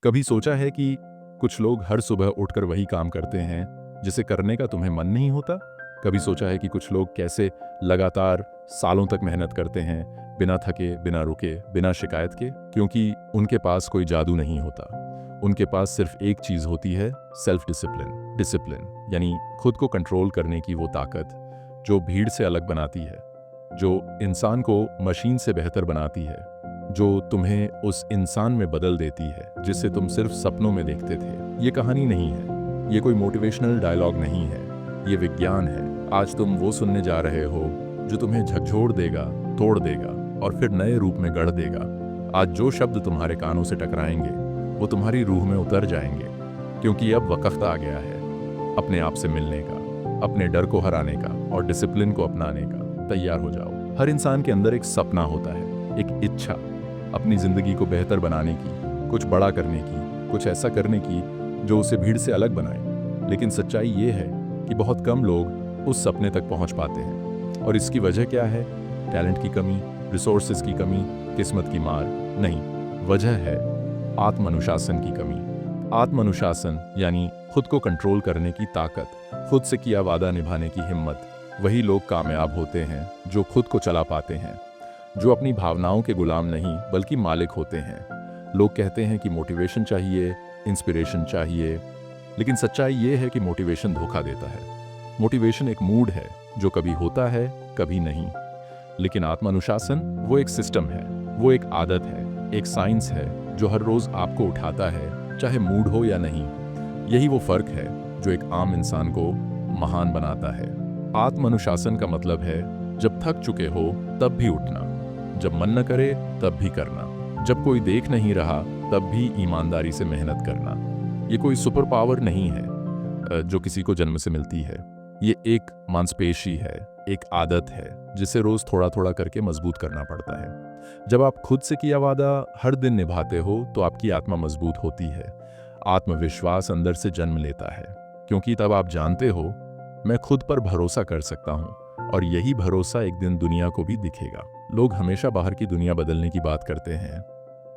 कभी सोचा है कि कुछ लोग हर सुबह उठकर वही काम करते हैं जिसे करने का तुम्हें मन नहीं होता? कभी सोचा है कि कुछ लोग कैसे लगातार सालों तक मेहनत करते हैं, बिना थके, बिना रुके, बिना शिकायत के? क्योंकि उनके पास कोई जादू नहीं होता। उनके पास सिर्फ एक चीज होती है, सेल्फ डिसिप्लिन। डिसिप्लिन यानी खुद को कंट्रोल करने की वो ताकत जो भीड़ से अलग बनाती है, जो इंसान को मशीन से बेहतर बनाती है, जो तुम्हें उस इंसान में बदल देती है जिसे तुम सिर्फ सपनों में देखते थे। ये कहानी नहीं है, ये कोई मोटिवेशनल डायलॉग नहीं है, ये विज्ञान है। आज तुम वो सुनने जा रहे हो जो तुम्हें झकझोर देगा, तोड़ देगा और फिर नए रूप में गढ़ देगा। आज जो शब्द तुम्हारे कानों से टकराएंगे वो तुम्हारी रूह में उतर जाएंगे, क्योंकि अब वक्त आ गया है अपने आप से मिलने का, अपने डर को हराने का और डिसिप्लिन को अपनाने का। तैयार हो जाओ। हर इंसान के अंदर एक सपना होता है, एक इच्छा, अपनी जिंदगी को बेहतर बनाने की, कुछ बड़ा करने की, कुछ ऐसा करने की जो उसे भीड़ से अलग बनाए। लेकिन सच्चाई ये है कि बहुत कम लोग उस सपने तक पहुंच पाते हैं। और इसकी वजह क्या है? टैलेंट की कमी, रिसोर्सेज की कमी, किस्मत की मार नहीं। वजह है आत्मानुशासन की कमी। आत्मानुशासन यानी खुद को कंट्रोल करने की ताकत, खुद से किया वादा निभाने की हिम्मत। वही लोग कामयाब होते हैं जो खुद को चला पाते हैं, जो अपनी भावनाओं के गुलाम नहीं बल्कि मालिक होते हैं। लोग कहते हैं कि मोटिवेशन चाहिए, इंस्पिरेशन चाहिए, लेकिन सच्चाई ये है कि मोटिवेशन धोखा देता है। मोटिवेशन एक मूड है जो कभी होता है, कभी नहीं। लेकिन आत्मानुशासन वो एक सिस्टम है, वो एक आदत है, एक साइंस है जो हर रोज आपको उठाता है, चाहे मूड हो या नहीं। यही वो फर्क है जो एक आम इंसान को महान बनाता है। आत्मानुशासन का मतलब है जब थक चुके हो तब भी उठना, जब मन न करे तब भी करना, जब कोई देख नहीं रहा तब भी ईमानदारी से मेहनत करना। ये कोई सुपर पावर नहीं है जो किसी को जन्म से मिलती है। ये एक मांसपेशी है, एक आदत है जिसे रोज थोड़ा थोड़ा करके मजबूत करना पड़ता है। जब आप खुद से किया वादा हर दिन निभाते हो तो आपकी आत्मा मजबूत होती है। आत्मविश्वास अंदर से जन्म लेता है, क्योंकि तब आप जानते हो मैं खुद पर भरोसा कर सकता हूँ, और यही भरोसा एक दिन दुनिया को भी दिखेगा। लोग हमेशा बाहर की दुनिया बदलने की बात करते हैं,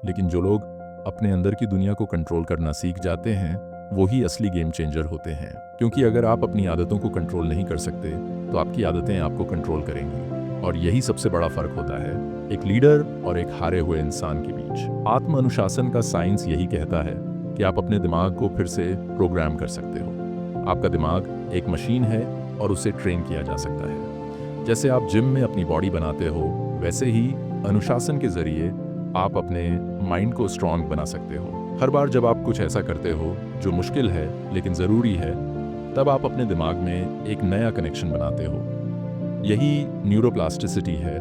लेकिन जो लोग अपने अंदर की दुनिया को कंट्रोल करना सीख जाते हैं वो ही असली गेम चेंजर होते हैं। क्योंकि अगर आप अपनी आदतों को कंट्रोल नहीं कर सकते तो आपकी आदतें आपको कंट्रोल करेंगी, और यही सबसे बड़ा फर्क होता है एक लीडर और एक हारे हुए इंसान के बीच। आत्मानुशासन का साइंस यही कहता है कि आप अपने दिमाग को फिर से प्रोग्राम कर सकते हो। आपका दिमाग एक मशीन है और उसे ट्रेन किया जा सकता है। जैसे आप जिम में अपनी बॉडी बनाते हो, वैसे ही अनुशासन के जरिए आप अपने माइंड को स्ट्रांग बना सकते हो। हर बार जब आप कुछ ऐसा करते हो जो मुश्किल है लेकिन ज़रूरी है, तब आप अपने दिमाग में एक नया कनेक्शन बनाते हो। यही न्यूरोप्लास्टिसिटी है,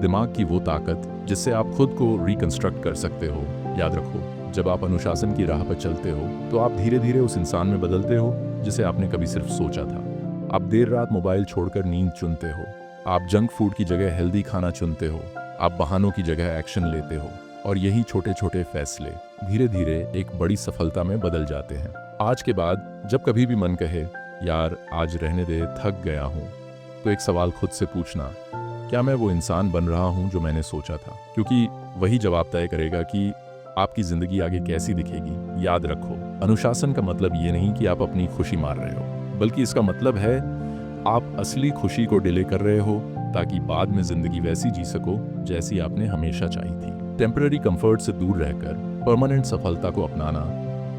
दिमाग की वो ताकत जिससे आप खुद को रिकंस्ट्रक्ट कर सकते हो। याद रखो, जब आप अनुशासन की राह पर चलते हो तो आप धीरे धीरे उस इंसान में बदलते हो जिसे आपने कभी सिर्फ सोचा था। आप देर रात मोबाइल छोड़कर नींद चुनते हो, आप जंक फूड की जगह हेल्दी खाना चुनते हो, आप बहानों की जगह एक्शन लेते हो, और यही छोटे छोटे फैसले धीरे धीरे एक बड़ी सफलता में बदल जाते हैं। आज के बाद जब कभी भी मन कहे यार आज रहने दे, थक गया हूँ, तो एक सवाल खुद से पूछना, क्या मैं वो इंसान बन रहा हूँ जो मैंने सोचा था? क्योंकि वही जवाब तय करेगा कि आपकी जिंदगी आगे कैसी दिखेगी। याद रखो, अनुशासन का मतलब ये नहीं कि आप अपनी खुशी मार रहे हो, बल्कि इसका मतलब है आप असली खुशी को डिले कर रहे हो ताकि बाद में जिंदगी वैसी जी सको जैसी आपने हमेशा चाही थी। टेम्पररी कंफर्ट से दूर रहकर परमानेंट सफलता को अपनाना,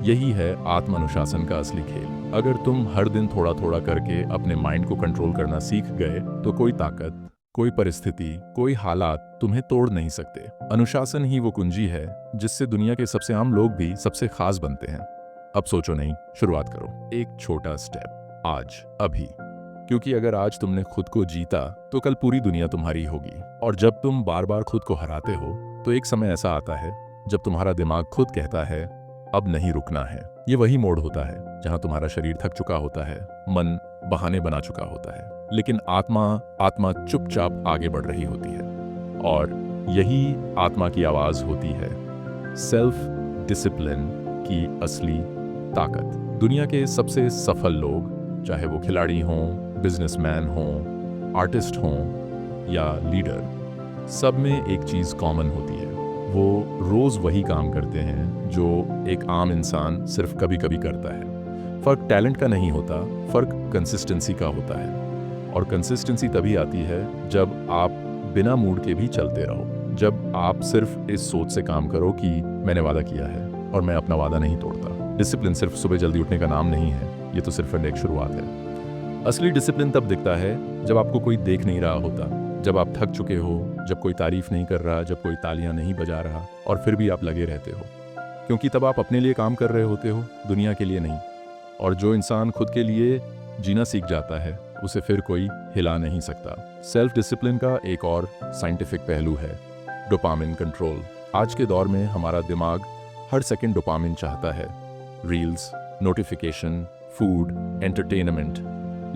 यही है आत्मानुशासन का असली खेल। अगर तुम हर दिन थोड़ा थोड़ा करके अपने माइंड को कंट्रोल करना सीख गए तो कोई ताकत, कोई परिस्थिति, कोई हालात तुम्हें तोड़ नहीं सकते। अनुशासन ही वो कुंजी है जिससे दुनिया के सबसे आम लोग भी सबसे खास बनते हैं। अब सोचो नहीं, शुरुआत करो। एक छोटा स्टेप, आज, अभी। क्योंकि अगर आज तुमने खुद को जीता तो कल पूरी दुनिया तुम्हारी होगी। और जब तुम बार बार खुद को हराते हो तो एक समय ऐसा आता है जब तुम्हारा दिमाग खुद कहता है अब नहीं रुकना है। ये वही मोड़ होता है जहां तुम्हारा शरीर थक चुका होता है, मन बहाने बना चुका होता है, लेकिन आत्मा चुपचाप आगे बढ़ रही होती है। और यही आत्मा की आवाज होती है, सेल्फ डिसिप्लिन की असली ताकत। दुनिया के सबसे सफल लोग, चाहे वो खिलाड़ी हों, बिजनेसमैन हों, आर्टिस्ट हों या लीडर, सब में एक चीज कॉमन होती है, वो रोज़ वही काम करते हैं जो एक आम इंसान सिर्फ कभी कभी करता है। फ़र्क टैलेंट का नहीं होता, फ़र्क कंसिस्टेंसी का होता है। और कंसिस्टेंसी तभी आती है जब आप बिना मूड के भी चलते रहो, जब आप सिर्फ इस सोच से काम करो कि मैंने वादा किया है और मैं अपना वादा नहीं तोड़ता। डिसिप्लिन सिर्फ सुबह जल्दी उठने का नाम नहीं है, ये तो सिर्फ एक शुरुआत है। असली डिसिप्लिन तब दिखता है जब आपको कोई देख नहीं रहा होता, जब आप थक चुके हो, जब कोई तारीफ नहीं कर रहा, जब कोई तालियां नहीं बजा रहा और फिर भी आप लगे रहते हो, क्योंकि तब आप अपने लिए काम कर रहे होते हो, दुनिया के लिए नहीं। और जो इंसान खुद के लिए जीना सीख जाता है उसे फिर कोई हिला नहीं सकता। सेल्फ डिसिप्लिन का एक और साइंटिफिक पहलू है डोपामिन कंट्रोल। आज के दौर में हमारा दिमाग हर सेकंड डोपामिन चाहता है, रील्स, नोटिफिकेशन, फूड, एंटरटेनमेंट।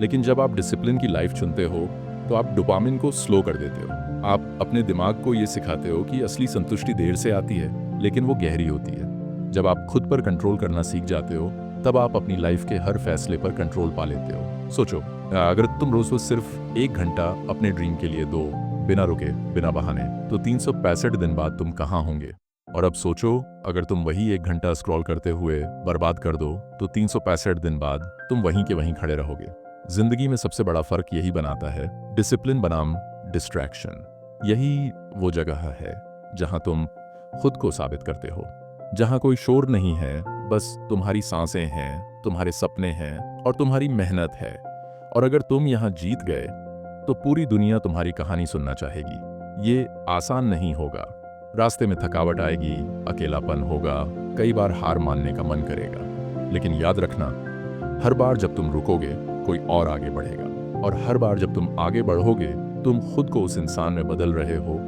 लेकिन जब आप डिसिप्लिन की लाइफ चुनते हो तो आप डोपामिन को स्लो कर देते हो। आप अपने दिमाग को ये सिखाते हो कि असली संतुष्टि देर से आती है लेकिन वो गहरी होती है। जब आप खुद पर कंट्रोल करना सीख जाते हो तब आप अपनी लाइफ के हर फैसले पर कंट्रोल पा लेते हो। सोचो, अगर तुम रोज सिर्फ 1 घंटा अपने ड्रीम के लिए दो, बिना रुके, बिना बहाने, तो 365 दिन बाद तुम कहाँ होंगे? और अब सोचो, अगर तुम वही 1 घंटा स्क्रॉल करते हुए बर्बाद कर दो तो 365 दिन बाद तुम वहीं के वहीं खड़े रहोगे। जिंदगी में सबसे बड़ा फर्क यही बनाता है डिसिप्लिन बनाम डिस्ट्रैक्शन। यही वो जगह है जहां तुम खुद को साबित करते हो, जहां कोई शोर नहीं है, बस तुम्हारी सांसें हैं, तुम्हारे सपने हैं और तुम्हारी मेहनत है। और अगर तुम यहां जीत गए तो पूरी दुनिया तुम्हारी कहानी सुनना चाहेगी। ये आसान नहीं होगा, रास्ते में थकावट आएगी, अकेलापन होगा, कई बार हार मानने का मन करेगा। लेकिन याद रखना, हर बार जब तुम रुकोगे कोई और आगे बढ़ेगा, और हर बार जब तुम आगे बढ़ोगे तुम खुद को उस इंसान में बदल रहे हो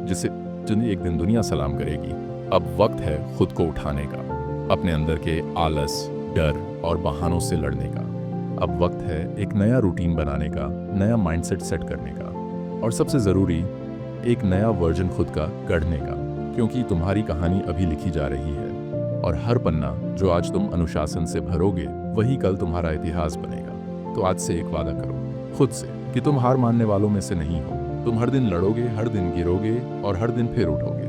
जिन्हें एक दिन दुनिया सलाम करेगी। अब वक्त है खुद को उठाने का, अपने अंदर के आलस, डर और बहानों से लड़ने का। अब वक्त है एक नया रूटीन बनाने का, नया माइंडसेट सेट करने का, और सबसे ज़रूरी एक नया वर्जन खुद का गढ़ने का, क्योंकि तुम्हारी कहानी अभी लिखी जा रही है और हर पन्ना जो आज तुम अनुशासन से भरोगे वही कल तुम्हारा इतिहास बनेगा। तो आज से एक वादा करो खुद से कि तुम हार मानने वालों में से नहीं हो। तुम हर दिन लड़ोगे, हर दिन गिरोगे और हर दिन फिर उठोगे,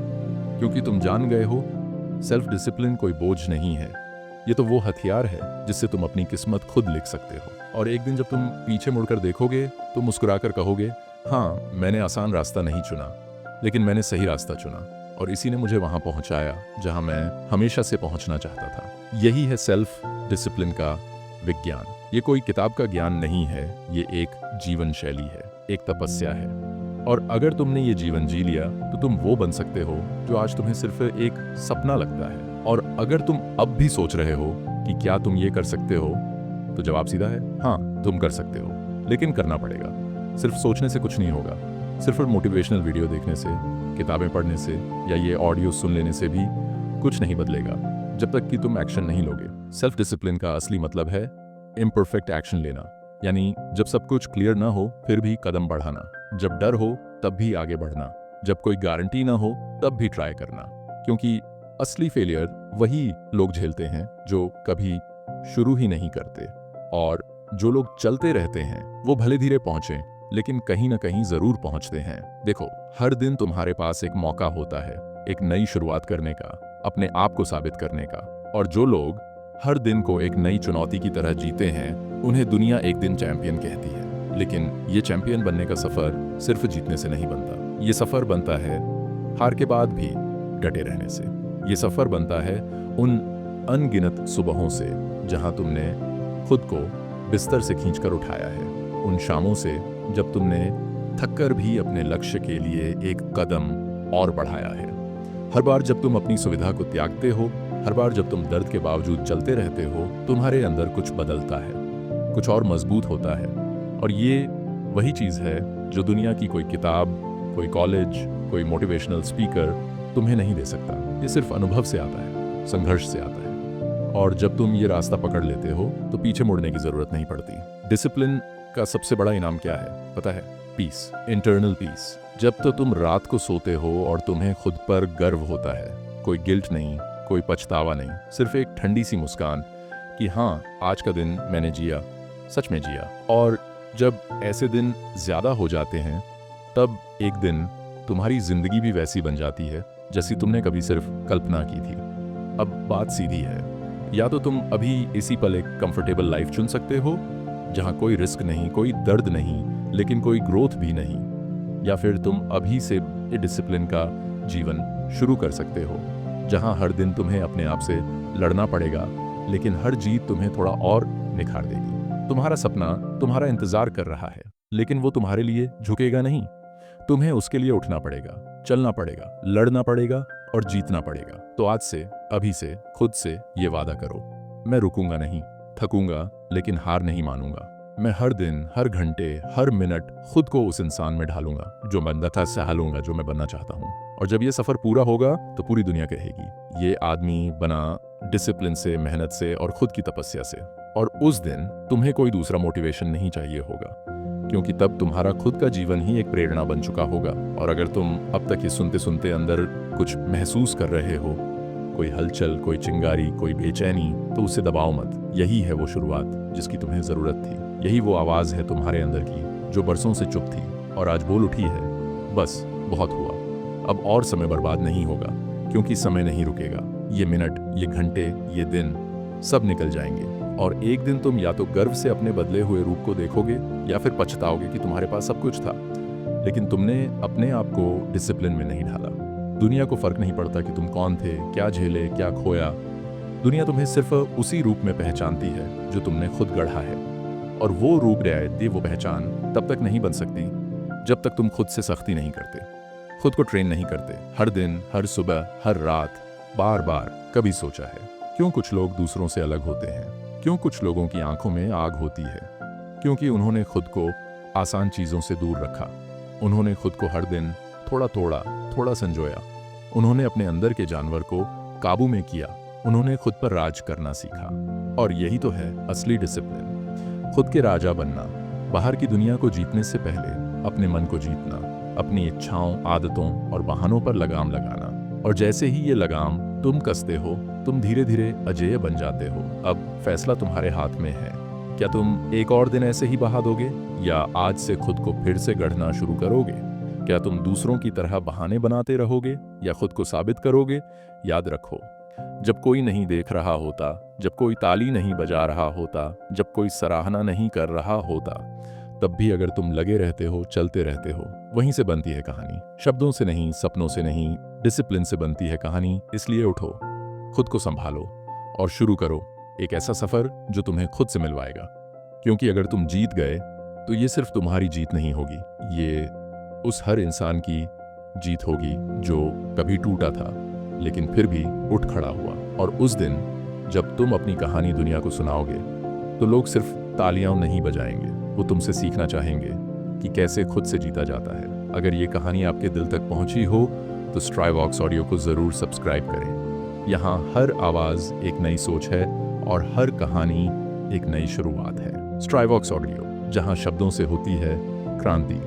क्योंकि तुम जान गए हो सेल्फ डिसिप्लिन कोई बोझ नहीं है, ये तो वो हथियार है जिससे तुम अपनी किस्मत खुद लिख सकते हो। और एक दिन जब तुम पीछे मुड़कर देखोगे तो मुस्कुराकर कहोगे, हाँ, मैंने आसान रास्ता नहीं चुना, लेकिन मैंने सही रास्ता चुना और इसी ने मुझे वहां पहुंचाया जहां मैं हमेशा से पहुंचना चाहता था। यही है सेल्फ डिसिप्लिन का विज्ञान। ये कोई किताब का ज्ञान नहीं है, ये एक जीवन शैली है, एक तपस्या है। और अगर तुमने ये जीवन जी लिया तो तुम वो बन सकते हो जो आज तुम्हें सिर्फ एक सपना लगता है। और अगर तुम अब भी सोच रहे हो कि क्या तुम ये कर सकते हो, तो जवाब सीधा है, हाँ, तुम कर सकते हो, लेकिन करना पड़ेगा। सिर्फ सोचने से कुछ नहीं होगा, सिर्फ मोटिवेशनल वीडियो देखने से, किताबें पढ़ने से या ये ऑडियो सुन लेने से भी कुछ नहीं बदलेगा जब तक कि तुम एक्शन नहीं लोगे। सेल्फ डिसिप्लिन का असली मतलब है इम्परफेक्ट एक्शन लेना, यानी जब सब कुछ क्लियर ना हो फिर भी कदम बढ़ाना, जब डर हो तब भी आगे बढ़ना, जब कोई गारंटी ना हो तब भी ट्राई करना। क्योंकि असली फेलियर वही लोग झेलते हैं जो कभी शुरू ही नहीं करते, और जो लोग चलते रहते हैं वो भले धीरे पहुंचे लेकिन कहीं ना कहीं जरूर पहुंचते हैं। देखो, हर दिन तुम्हारे पास एक मौका होता है एक नई शुरुआत करने का, अपने आप को साबित करने का। और जो लोग हर दिन को एक नई चुनौती की तरह जीते हैं उन्हें दुनिया एक दिन चैंपियन कहती है। लेकिन ये चैंपियन बनने का सफर सिर्फ जीतने से नहीं बनता, ये सफर बनता है हार के बाद भी डटे रहने से। ये सफर बनता है उन अनगिनत सुबहों से जहां तुमने खुद को बिस्तर से खींचकर उठाया है, उन शामों से जब तुमने थककर भी अपने लक्ष्य के लिए एक कदम और बढ़ाया है। हर बार जब तुम अपनी सुविधा को त्यागते हो, हर बार जब तुम दर्द के बावजूद चलते रहते हो, तुम्हारे अंदर कुछ बदलता है, कुछ और मजबूत होता है। और ये वही चीज़ है जो दुनिया की कोई किताब, कोई कॉलेज, कोई मोटिवेशनल स्पीकर तुम्हें नहीं दे सकता। ये सिर्फ अनुभव से आता है, संघर्ष से आता है। और जब तुम ये रास्ता पकड़ लेते हो तो पीछे मुड़ने की जरूरत नहीं पड़ती। डिसिप्लिन का सबसे बड़ा इनाम क्या है पता है? Peace, internal peace. जब तो तुम रात को सोते हो और तुम्हें खुद पर गर्व होता है, कोई गिल्ट नहीं, कोई पछतावा नहीं, सिर्फ एक ठंडी सी मुस्कान कि हाँ, आज का दिन मैंने जिया, सच में जिया। और जब ऐसे दिन ज्यादा हो जाते हैं तब एक दिन तुम्हारी जिंदगी भी वैसी बन जाती है जैसी तुमने कभी सिर्फ कल्पना की थी। अब बात सीधी है, या तो तुम अभी इसी पल एक कंफर्टेबल लाइफ चुन सकते हो जहां कोई रिस्क नहीं, कोई दर्द नहीं, लेकिन कोई ग्रोथ भी नहीं, या फिर तुम अभी से डिसिप्लिन का जीवन शुरू कर सकते हो जहां हर दिन तुम्हें अपने आप से लड़ना पड़ेगा, लेकिन हर जीत तुम्हें थोड़ा और निखार देगी। तुम्हारा सपना तुम्हारा इंतजार कर रहा है, लेकिन वो तुम्हारे लिए झुकेगा नहीं। तुम्हें उसके लिए उठना पड़ेगा, चलना पड़ेगा, लड़ना पड़ेगा और जीतना पड़ेगा। तो आज से, अभी से खुद से ये वादा करो, मैं रुकूंगा नहीं, थकूंगा लेकिन हार नहीं मानूंगा। मैं हर दिन, हर घंटे, हर मिनट खुद को उस इंसान में ढालूंगा जो बनना था, सहलूंगा जो मैं बनना चाहता हूँ। और जब ये सफर पूरा होगा तो पूरी दुनिया कहेगी ये आदमी बना डिसिप्लिन से, मेहनत से और खुद की तपस्या से। और उस दिन तुम्हें कोई दूसरा मोटिवेशन नहीं चाहिए होगा, क्योंकि तब तुम्हारा खुद का जीवन ही एक प्रेरणा बन चुका होगा। और अगर तुम अब तक ये सुनते सुनते अंदर कुछ महसूस कर रहे हो, कोई हलचल, कोई चिंगारी, कोई बेचैनी, तो उसे दबाओ मत। यही है वो शुरुआत जिसकी तुम्हें जरूरत थी। यही वो आवाज है तुम्हारे अंदर की जो बरसों से चुप थी और आज बोल उठी है, बस बहुत हुआ, अब और समय बर्बाद नहीं होगा, क्योंकि समय नहीं रुकेगा। ये मिनट, ये घंटे, ये दिन सब निकल जाएंगे और एक दिन तुम या तो गर्व से अपने बदले हुए रूप को देखोगे या फिर पछताओगे कि तुम्हारे पास सब कुछ था, लेकिन तुमने अपने आप को डिसिप्लिन में नहीं ढाला। दुनिया को फर्क नहीं पड़ता कि तुम कौन थे, क्या झेले, क्या खोया। दुनिया तुम्हें सिर्फ उसी रूप में पहचानती है जो तुमने खुद गढ़ा है, और वो रूप, रियायत, वो पहचान तब तक नहीं बन सकती जब तक तुम खुद से सख्ती नहीं करते, खुद को ट्रेन नहीं करते। हर दिन, हर सुबह, हर रात, बार बार कभी सोचा है क्यों कुछ लोग दूसरों से अलग होते हैं? क्यों कुछ लोगों की आंखों में आग होती है? क्योंकि उन्होंने खुद को आसान चीजों से दूर रखा। उन्होंने खुद को हर दिन थोड़ा थोड़ा थोड़ा संजोया। उन्होंने अपने अंदर के जानवर को काबू में किया। उन्होंने खुद पर राज करना सीखा। और यही तो है असली डिसिप्लिन, खुद के राजा बनना। बाहर की दुनिया को जीतने से पहले अपने मन को जीतना, अपनी इच्छाओं, आदतों और बहानों पर लगाम लगाना। और जैसे ही ये लगाम तुम कसते हो, तुम धीरे धीरे अजेय बन जाते हो। अब फैसला तुम्हारे हाथ में है। क्या तुम एक और दिन ऐसे ही बहा दोगे, या आज से खुद को फिर से गढ़ना शुरू करोगे? क्या तुम दूसरों की तरह बहाने बनाते रहोगे या खुद को साबित करोगे? याद रखो, जब कोई नहीं देख रहा होता, जब कोई ताली नहीं बजा रहा होता, जब कोई सराहना नहीं कर रहा होता, तब भी अगर तुम लगे रहते हो, चलते रहते हो, वहीं से बनती है कहानी। शब्दों से नहीं, सपनों से नहीं, डिसिप्लिन से बनती है कहानी। इसलिए उठो, खुद को संभालो और शुरू करो एक ऐसा सफर जो तुम्हें खुद से मिलवाएगा। क्योंकि अगर तुम जीत गए तो ये सिर्फ तुम्हारी जीत नहीं होगी, ये उस हर इंसान की जीत होगी जो कभी टूटा था लेकिन फिर भी उठ खड़ा हुआ। और उस दिन जब तुम अपनी कहानी दुनिया को सुनाओगे तो लोग सिर्फ तालियां नहीं बजाएंगे, वो तुमसे सीखना चाहेंगे कि कैसे खुद से जीता जाता है। अगर ये कहानी आपके दिल तक पहुंची हो तो स्ट्राइवॉक्स ऑडियो को जरूर सब्सक्राइब करें। यहाँ हर आवाज एक नई सोच है और हर कहानी एक नई शुरुआत है। स्ट्राइवॉक्स ऑडियो, जहाँ शब्दों से होती है क्रांति।